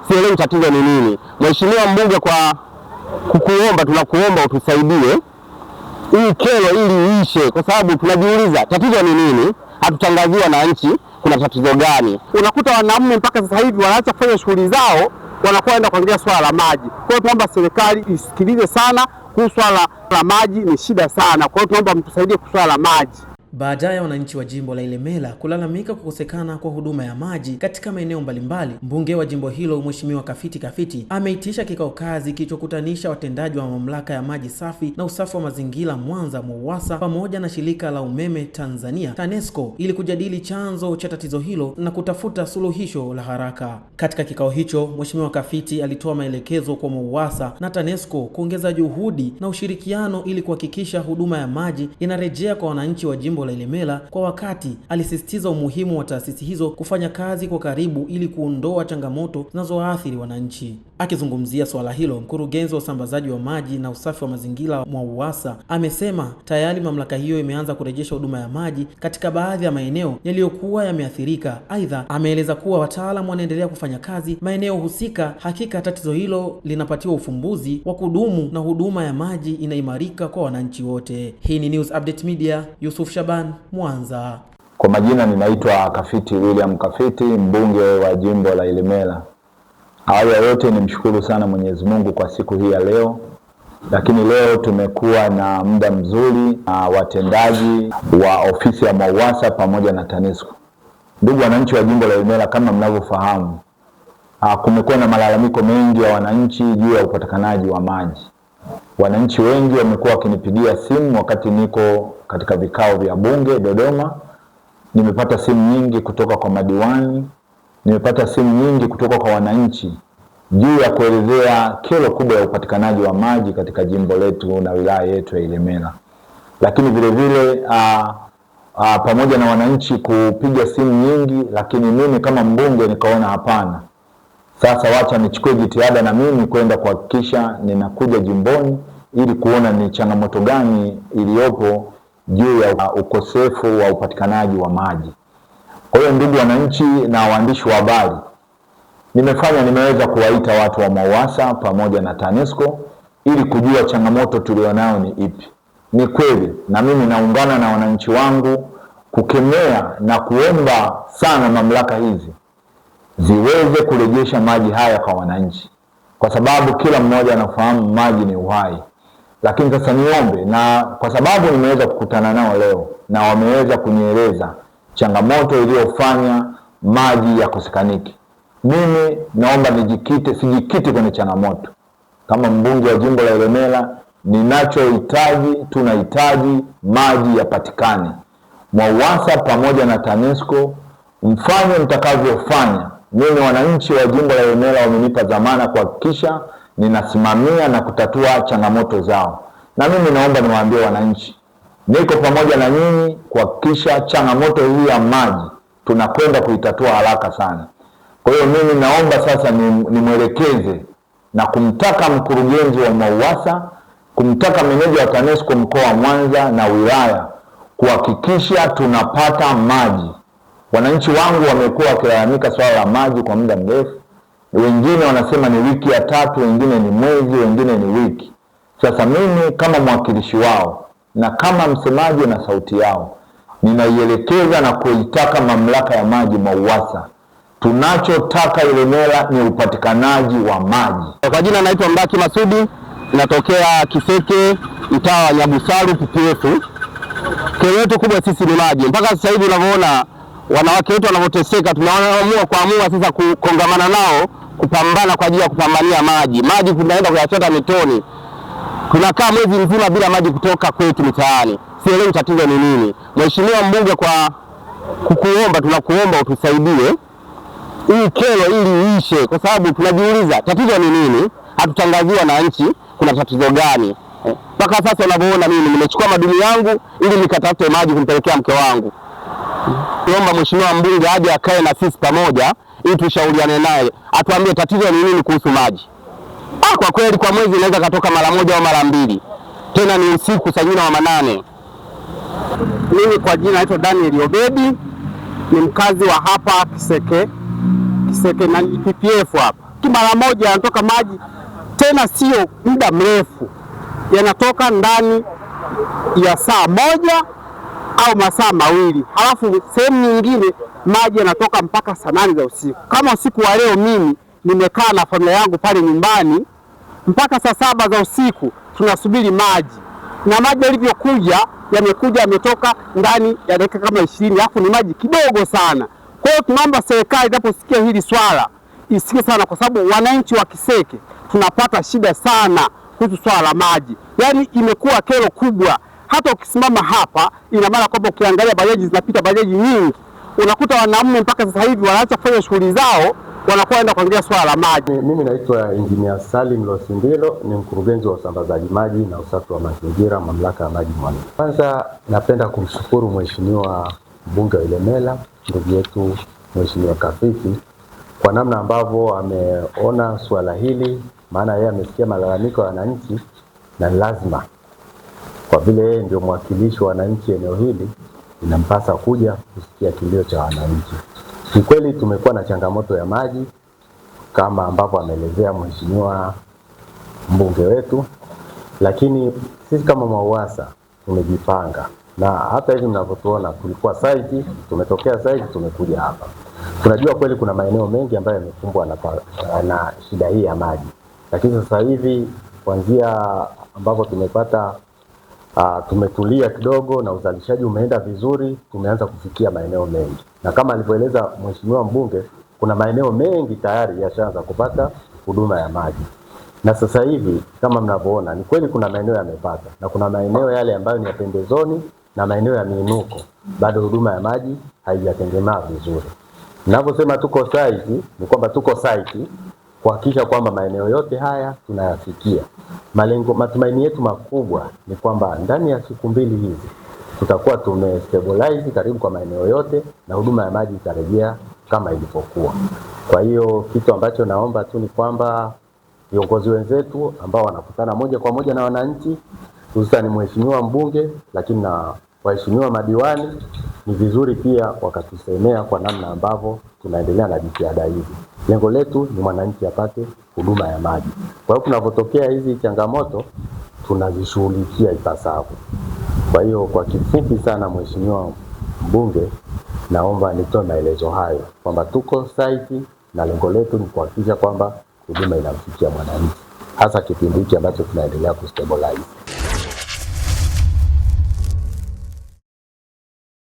sielewi tatizo ni nini. Mheshimiwa mbunge, kwa kukuomba, tunakuomba utusaidie hii kero ili iishe, kwa sababu tunajiuliza tatizo ni nini, hatutangaziwa na nchi kuna tatizo gani. Unakuta wanaume mpaka sasa hivi wanaacha kufanya shughuli zao, wanakwenda kuangalia swala la maji. Kwa hiyo tunaomba serikali isikilize sana kuhusu swala la maji, ni shida sana. Kwa hiyo tunaomba mtusaidie kwa swala la maji. Baadaye wananchi wa jimbo la Ilemela kulalamika kukosekana kwa huduma ya maji katika maeneo mbalimbali. Mbunge wa jimbo hilo Mheshimiwa Kafiti ameitisha kikao kazi kilichokutanisha watendaji wa mamlaka ya maji safi na usafi wa mazingira Mwanza MUWASA pamoja na shirika la umeme Tanzania TANESCO ili kujadili chanzo cha tatizo hilo na kutafuta suluhisho la haraka. Katika kikao hicho, Mheshimiwa Kafiti alitoa maelekezo kwa MUWASA na TANESCO kuongeza juhudi na ushirikiano ili kuhakikisha huduma ya maji inarejea kwa wananchi wa jimbo la Ilemela kwa wakati. Alisisitiza umuhimu wa taasisi hizo kufanya kazi kwa karibu ili kuondoa changamoto zinazoathiri wananchi. Akizungumzia swala hilo, mkurugenzi wa usambazaji wa maji na usafi wa mazingira MUWASA amesema tayari mamlaka hiyo imeanza kurejesha huduma ya maji katika baadhi ya maeneo yaliyokuwa yameathirika. Aidha, ameeleza kuwa wataalamu wanaendelea kufanya kazi maeneo husika. Hakika tatizo hilo linapatiwa ufumbuzi wa kudumu na huduma ya maji inaimarika kwa wananchi wote. Hii ni News Update Media, Yusuf Shaban, Mwanza. Kwa majina ninaitwa Kafiti William Kafiti, mbunge wa jimbo la Ilemela. Awali ya yote nimshukuru sana Mwenyezi Mungu kwa siku hii ya leo. Lakini leo tumekuwa na muda mzuri na watendaji wa ofisi ya MUWASA pamoja na TANESCO. Ndugu wananchi wa jimbo la Ilemela, kama mnavyofahamu, kumekuwa na malalamiko mengi ya wananchi juu ya upatikanaji wa maji. Wananchi wengi wamekuwa wakinipigia simu wakati niko katika vikao vya bunge Dodoma. Nimepata simu nyingi kutoka kwa madiwani, nimepata simu nyingi kutoka kwa wananchi juu ya kuelezea kero kubwa ya upatikanaji wa maji katika jimbo letu na wilaya yetu ya Ilemela. Lakini vile vile pamoja na wananchi kupiga simu nyingi, lakini mimi kama mbunge nikaona hapana, sasa wacha nichukue jitihada na mimi kwenda kuhakikisha ninakuja jimboni ili kuona ni changamoto gani iliyopo juu ya ukosefu wa upatikanaji wa maji. Kwa hiyo ndugu wananchi na waandishi wa habari, nimeweza kuwaita watu wa MUWASA pamoja na TANESCO ili kujua changamoto tulionayo ni ipi. Ni kweli na mimi naungana na wananchi wangu kukemea na kuomba sana mamlaka hizi ziweze kurejesha maji haya kwa wananchi, kwa sababu kila mmoja anafahamu maji ni uhai. Lakini sasa niombe, na kwa sababu nimeweza kukutana nao leo na wameweza kunieleza changamoto iliyofanya maji yakosekaniki, mimi naomba sijikite kwenye changamoto. Kama mbunge wa jimbo la Ilemela, tunahitaji maji yapatikane. MUWASA pamoja na TANESCO mfanye mtakavyofanya. Mimi wananchi wa jimbo la Ilemela wamenipa dhamana kuhakikisha ninasimamia na kutatua changamoto zao. Na mimi naomba niwaambie wananchi, niko pamoja na nyinyi kuhakikisha changamoto hii ya maji tunakwenda kuitatua haraka sana. Kwa hiyo mimi naomba sasa nimwelekeze na kumtaka mkurugenzi wa MUWASA, kumtaka meneja wa TANESCO mkoa wa Mwanza na wilaya kuhakikisha tunapata maji. Wananchi wangu wamekuwa wakilalamika swala la maji kwa muda mrefu. Wengine wanasema ni wiki ya 3, wengine ni mwezi, wengine ni wiki. Sasa mimi kama mwakilishi wao na kama msemaji na sauti yao, ninaielekeza na kuitaka mamlaka ya maji MUWASA, tunachotaka Ilemela ni upatikanaji wa maji. Kwa jina naitwa Mbaki Masudi, natokea Kiseke, mtaa wa Nyabusaru PPF. Kero yetu kubwa sisi ni maji. Mpaka sasa hivi unavyoona wanawake wetu wanavyoteseka, tunaamua sasa kukongamana nao kupambana kwa ajili ya kupambania maji. Maji tunaenda kuyachota mitoni. Tunakaa mwezi mzima bila maji kutoka kwetu mitaani. Sielewi tatizo ni nini. Mheshimiwa mbunge, kwa kukuomba, tunakuomba utusaidie hii kero ili iishe, kwa sababu tunajiuliza tatizo ni nini, hatutangaziwa na nchi kuna tatizo gani. Mpaka sasa unavyoona mimi nimechukua madumu yangu ili nikatafute maji kumpelekea mke wangu. Tuomba Mheshimiwa mbunge aje akae na sisi pamoja ili tushauriane naye, atuambie tatizo ni nini kuhusu maji. Kwa kweli kwa mwezi inaweza katoka mara moja au mara mbili, tena ni usiku saa 8. Mimi kwa jina naitwa Daniel Obedi, ni mkazi wa hapa Kiseke na PPF hapa. tu mara moja yanatoka maji, tena sio muda mrefu, yanatoka ndani ya saa moja au masaa mawili. Halafu sehemu nyingine maji yanatoka mpaka saa 8 za usiku. Kama usiku wa leo mimi nimekaa na familia yangu pale nyumbani mpaka saa 7 za usiku tunasubiri maji, na maji yalivyokuja yametoka ndani ya dakika kama 20, alafu ni maji kidogo sana. Kwa hiyo tunaomba serikali inaposikia hili swala isikie sana, kwa sababu wananchi wa Kiseke tunapata shida sana kuhusu swala la maji. Yaani imekuwa kero kubwa. Hata ukisimama hapa ina maana kwamba ukiangalia bajaji zinapita, bajaji nyingi, unakuta wanaume mpaka sasa hivi wanaacha kufanya shughuli zao, wanakuwa enda kuangalia swala la maji. Mimi naitwa Engineer Salim Losindilo, ni mkurugenzi wa usambazaji maji na usafi wa mazingira mamlaka ya maji Mwanza. Kwanza napenda kumshukuru Mheshimiwa mbunge wa Ilemela, ndugu yetu Mheshimiwa Kafiti, kwa namna ambavyo ameona swala hili, maana yeye amesikia malalamiko ya wananchi na lazima, kwa vile yeye ndio mwakilishi wa wananchi eneo hili, inampasa kuja kusikia kilio cha wananchi. Ni kweli tumekuwa na changamoto ya maji kama ambavyo ameelezea Mheshimiwa mbunge wetu, lakini sisi kama MWAUWASA tumejipanga, na hata hivi mnavyotuona tulikuwa site, tumetokea site, tumekuja hapa. Tunajua kweli kuna maeneo mengi ambayo yamekumbwa na shida hii ya maji, lakini sasa hivi kuanzia ambapo tumepata tumetulia kidogo na uzalishaji umeenda vizuri, tumeanza kufikia maeneo mengi, na kama alivyoeleza Mheshimiwa mbunge, kuna maeneo mengi tayari yashaanza kupata huduma ya maji. Na sasa hivi kama mnavyoona, ni kweli kuna maeneo yamepata, na kuna maeneo yale ambayo ni ya pembezoni na maeneo ya miinuko bado huduma ya maji haijatengemaa vizuri. Ninaposema tuko site ni kwamba tuko site kuhakikisha kwamba maeneo yote haya tunayafikia. Matumaini yetu makubwa ni kwamba ndani ya siku 2 hizi tutakuwa tumestabilize karibu kwa maeneo yote na huduma ya maji itarejea kama ilivyokuwa. Kwa hiyo kitu ambacho naomba tu ni kwamba viongozi wenzetu ambao wanakutana moja kwa moja na wananchi, hususan Mheshimiwa mbunge lakini na waheshimiwa madiwani, ni vizuri pia wakatusemea kwa namna ambavyo tunaendelea na jitihada hizi. Lengo letu ni mwananchi apate huduma ya maji. Kwa hiyo kunapotokea hizi changamoto tunazishughulikia ipasavyo. Kwa hiyo kwa kifupi sana, Mheshimiwa mbunge, naomba nitoe maelezo hayo kwamba tuko site na lengo letu ni kuhakikisha kwamba huduma inamfikia mwananchi, hasa kipindi hiki ambacho tunaendelea kustabilize.